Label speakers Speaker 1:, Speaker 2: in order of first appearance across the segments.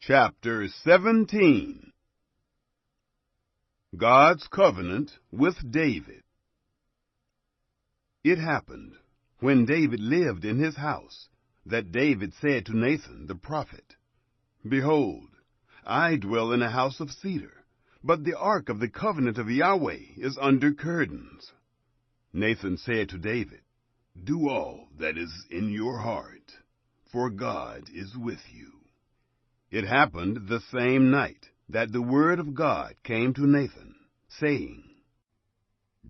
Speaker 1: Chapter 17. God's Covenant with David. It happened, when David lived in his house, that David said to Nathan the prophet, Behold, I dwell in a house of cedar, but the ark of the covenant of Yahweh is under curtains. Nathan said to David, Do all that is in your heart, for God is with you. It happened the same night that the word of God came to Nathan, saying,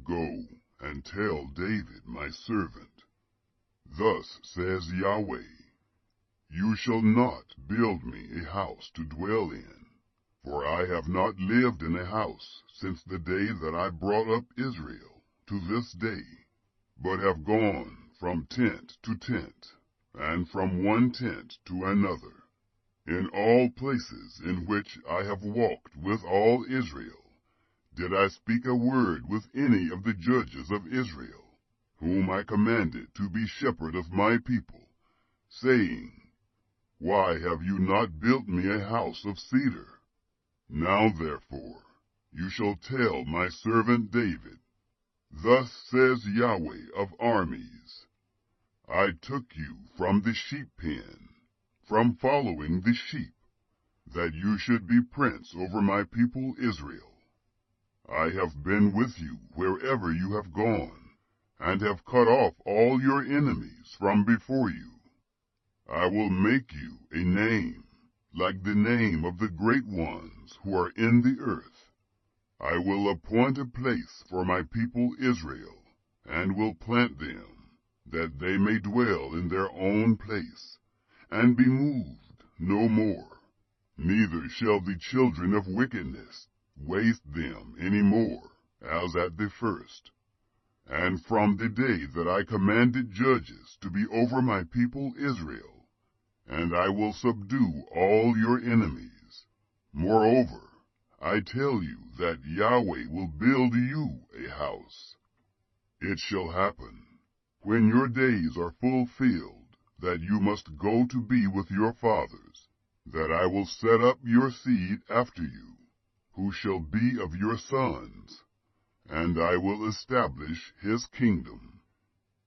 Speaker 2: Go and tell David my servant, Thus says Yahweh, You shall not build me a house to dwell in, for I have not lived in a house since the day that I brought up Israel to this day, but have gone from tent to tent, and from one tent to another. In all places in which I have walked with all Israel, did I speak a word with any of the judges of Israel, whom I commanded to be shepherd of my people, saying, Why have you not built me a house of cedar? Now therefore you shall tell my servant David, Thus says Yahweh of armies, I took you from the sheep pen, from following the sheep, that you should be prince over my people Israel. I have been with you wherever you have gone, and have cut off all your enemies from before you. I will make you a name, like the name of the great ones who are in the earth. I will appoint a place for my people Israel, and will plant them, that they may dwell in their own place, and be moved no more. Neither shall the children of wickedness waste them any more, as at the first. And from the day that I commanded judges to be over my people Israel, and I will subdue all your enemies. Moreover, I tell you that Yahweh will build you a house. It shall happen, when your days are fulfilled, that you must go to be with your fathers, that I will set up your seed after you, who shall be of your sons, and I will establish his kingdom.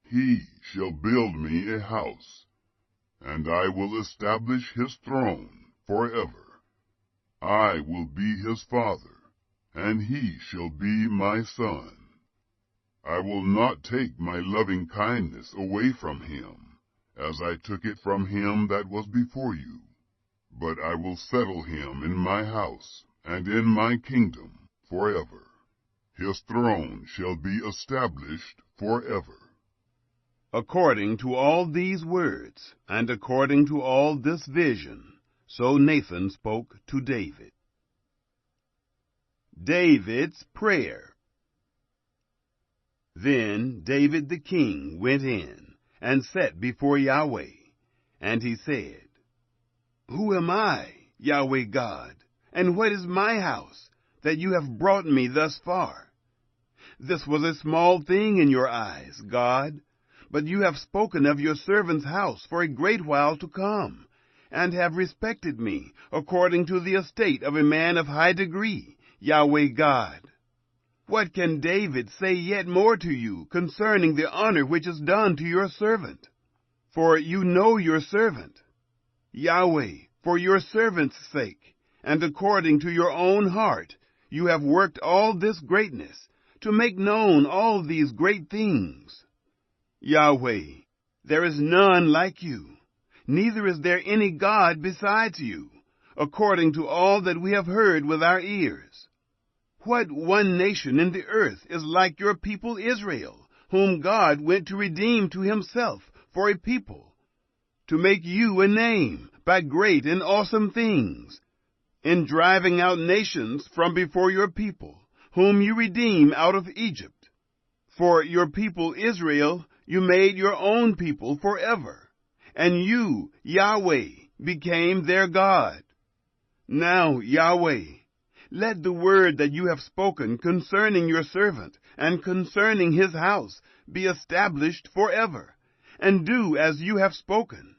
Speaker 2: He shall build me a house, and I will establish his throne forever. I will be his father, and he shall be my son. I will not take my loving kindness away from him, as I took it from him that was before you, but I will settle him in my house and in my kingdom forever. His throne shall be established forever.
Speaker 1: According to all these words, and according to all this vision, so Nathan spoke to David. David's Prayer. Then David the king went in, and sat before Yahweh, and he said, Who am I, Yahweh God, and what is my house, that you have brought me thus far? This was a small thing in your eyes, God, but you have spoken of your servant's house for a great while to come, and have respected me, according to the estate of a man of high degree, Yahweh God. What can David say yet more to you concerning the honor which is done to your servant? For you know your servant. Yahweh, for your servant's sake, and according to your own heart, you have worked all this greatness, to make known all these great things. Yahweh, there is none like you, neither is there any God besides you, according to all that we have heard with our ears. What one nation in the earth is like your people Israel, whom God went to redeem to himself for a people, to make you a name by great and awesome things, in driving out nations from before your people, whom you redeem out of Egypt? For your people Israel you made your own people forever, and you, Yahweh, became their God. Now, Yahweh, let the word that you have spoken concerning your servant and concerning his house be established forever, and do as you have spoken.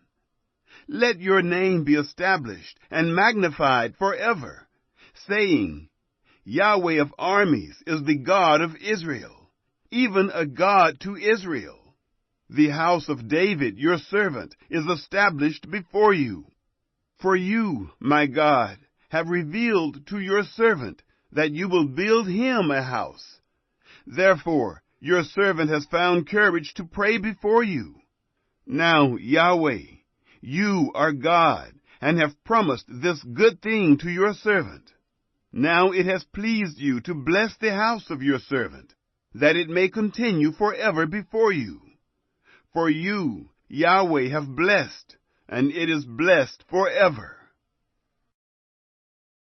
Speaker 1: let your name be established and magnified forever, saying, Yahweh of armies is the God of Israel, even a God to Israel. The house of David, your servant, is established before you. For you, my God, have revealed to your servant that you will build him a house. Therefore, your servant has found courage to pray before you. Now, Yahweh, you are God, and have promised this good thing to your servant. Now it has pleased you to bless the house of your servant, that it may continue forever before you. For you, Yahweh, have blessed, and it is blessed forever.